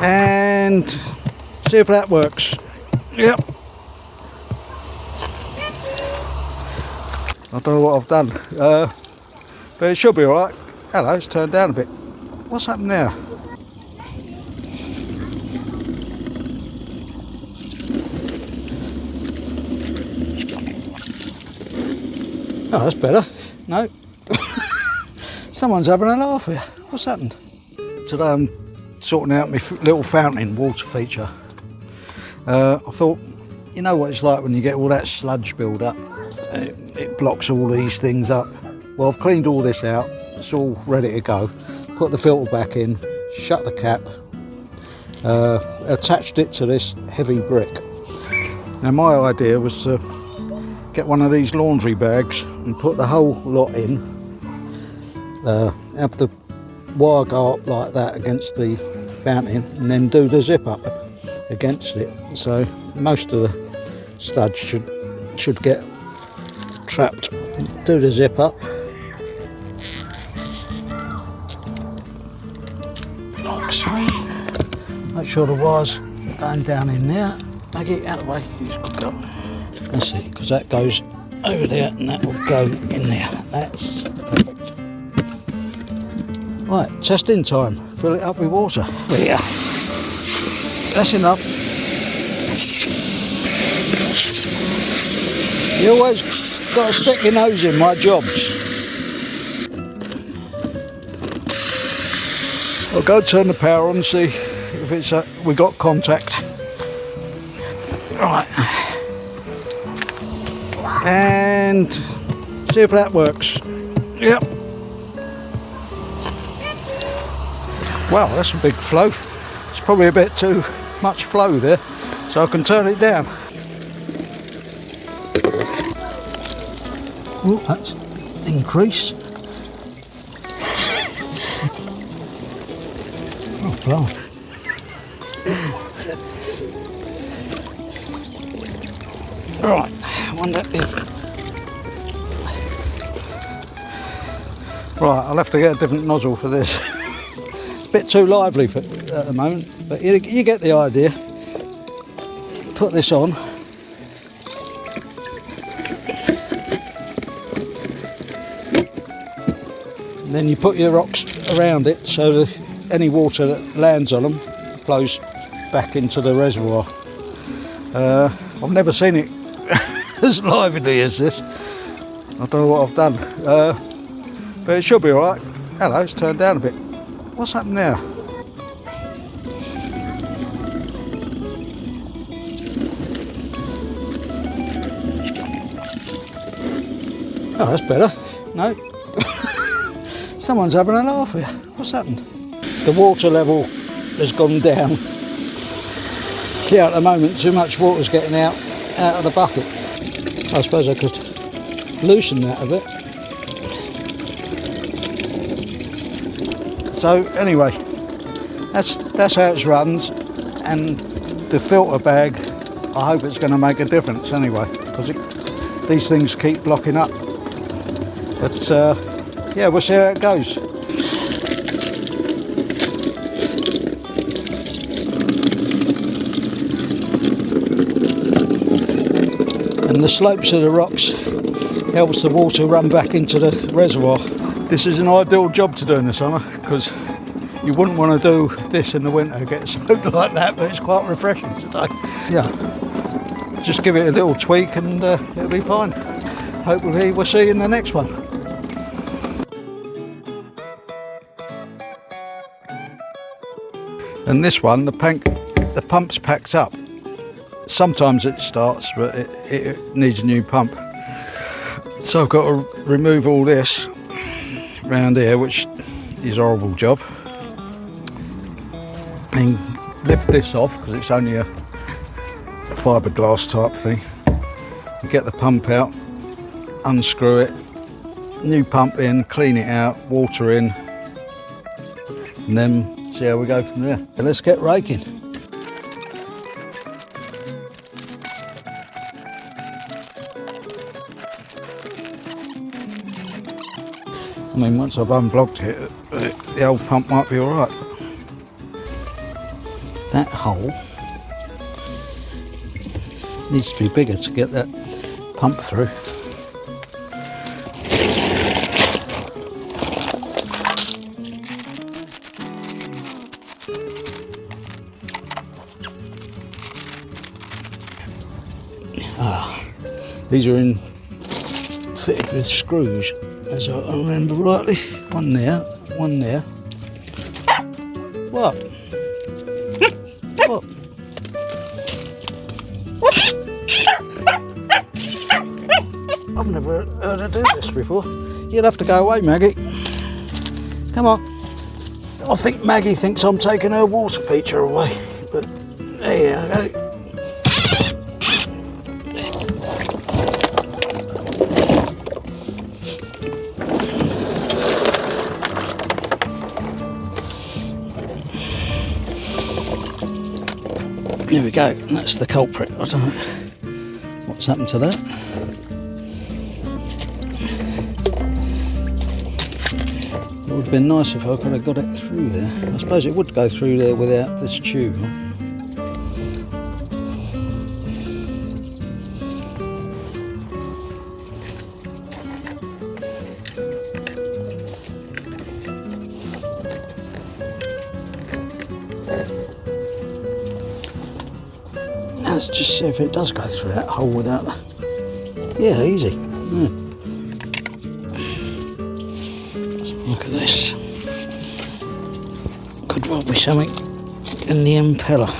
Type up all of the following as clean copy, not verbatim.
and see if that works. Yep. I don't know what I've done, but it should be alright. Hello, it's turned down a bit. What's happened there? Oh, that's better. No. Someone's having a laugh here. What's happened? Today I'm sorting out my little fountain water feature. I thought, you know what it's like when you get all that sludge build up. It blocks all these things up. Well, I've cleaned all this out. It's all ready to go. Put the filter back in, shut the cap, attached it to this heavy brick. Now my idea was to get one of these laundry bags and put the whole lot in, have the wire go up like that against the fountain and then do the zip up against it, so most of the sludge should get trapped. Do the zip up, like so. Make sure the wire's going down in there. Make it out of the way. That's it, because that goes over there and that will go in there. That's perfect. Right, testing time. Fill it up with water. There. That's enough. You always got to stick your nose in my jobs. I'll go turn the power on and see if it's we got contact. Right. And see if that works. Yep. Wow, that's a big flow. It's probably a bit too much flow there, so I can turn it down. Oh, that's increased. Oh, flow. Right, I wonder if... Right, I'll have to get a different nozzle for this. It's a bit too lively at the moment, but you get the idea. Put this on. And then you put your rocks around it so that any water that lands on them flows back into the reservoir. I've never seen it as lively as this. I don't know what I've done, but it should be alright. Hello, it's turned down a bit. What's happened there? Oh, that's better. No. Someone's having a laugh here. What's happened? The water level has gone down. Yeah, at the moment too much water's getting out of the bucket. I suppose I could loosen that a bit. So anyway, that's how it runs, and the filter bag, I hope it's going to make a difference anyway, because these things keep blocking up. But yeah, we'll see how it goes. And the slopes of the rocks helps the water run back into the reservoir. This is an ideal job to do in the summer, because you wouldn't want to do this in the winter, get soaked like that, but it's quite refreshing today. Yeah, just give it a little tweak and it'll be fine. Hopefully we'll see you in the next one. And this one, the pump's packed up. Sometimes it starts, but it needs a new pump. So I've got to remove all this round here, which is a horrible job, and lift this off because it's only a fiberglass type thing. You get the pump out, unscrew it, new pump in, clean it out, water in, and then see how we go from there. So let's get raking. I mean, once I've unblocked it, the old pump might be all right. that hole needs to be bigger to get that pump through. These are fitted with screws, as I remember rightly. One there, one there. What? What? I've never heard her do this before. You'd have to go away, Maggie. Come on. I think Maggie thinks I'm taking her water feature away, but there you go. There we go, that's the culprit. I don't know what's happened to that. It would have been nice if I could have got it through there. I suppose it would go through there without this tube. Let's just see if it does go through that hole without that. Yeah, easy. Yeah. Let's have a look at this. Could well be something in the impeller.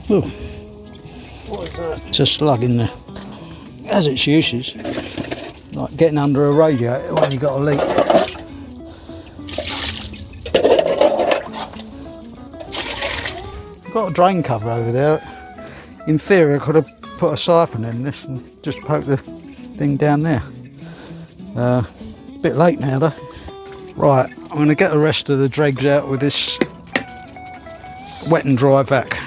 Oh, what is that? It's a slug in there. As its uses, like getting under a radiator when you've got a leak. I've got a drain cover over there. In theory I could have put a siphon in this and just poked the thing down there. A bit late now though. Right, I'm going to get the rest of the dregs out with this wet and dry vac.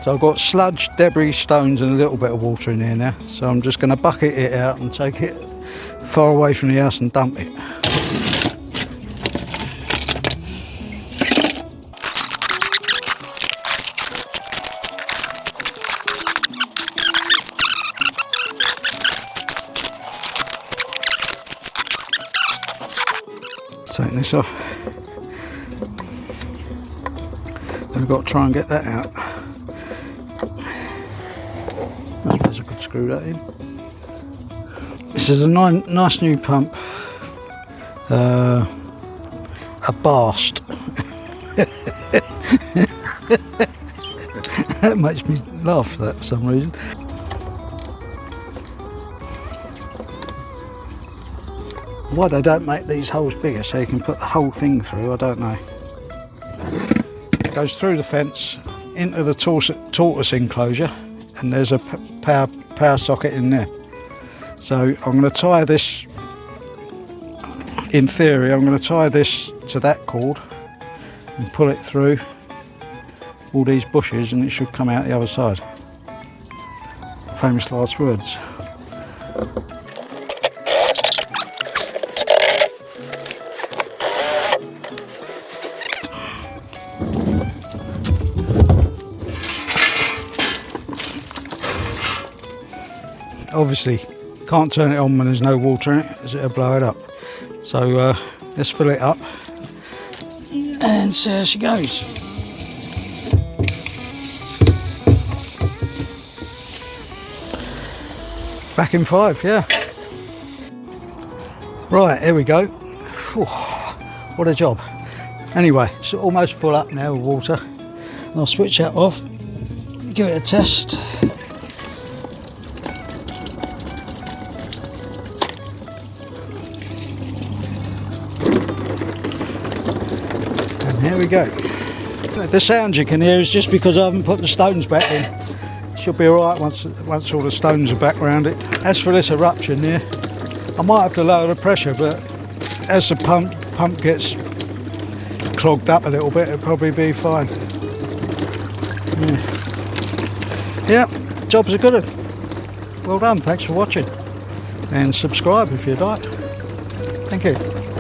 So I've got sludge, debris, stones and a little bit of water in here now. So I'm just going to bucket it out and take it far away from the house and dump it. Take this off. I've got to try and get that out. I suppose I could screw that in. This is a nice new pump. A Bast. That makes me laugh that for some reason. Why they don't make these holes bigger so you can put the whole thing through, I don't know. It goes through the fence into the tortoise enclosure, and there's a power socket in there. So I'm going to tie this, in theory I'm going to tie this to that cord and pull it through all these bushes and it should come out the other side. Famous last words. Obviously can't turn it on when there's no water in it, as it'll blow it up. So let's fill it up and see how she goes. Back in 5, yeah. Right, here we go. Whew, what a job. Anyway, it's almost full up now with water. I'll switch that off, give it a test. There we go. The sound you can hear is just because I haven't put the stones back in. Should be alright once all the stones are back around it. As for this eruption here, I might have to lower the pressure, but as the pump gets clogged up a little bit, it'll probably be fine. Yeah, job's a good one. Well done, thanks for watching. And subscribe if you'd like. Thank you.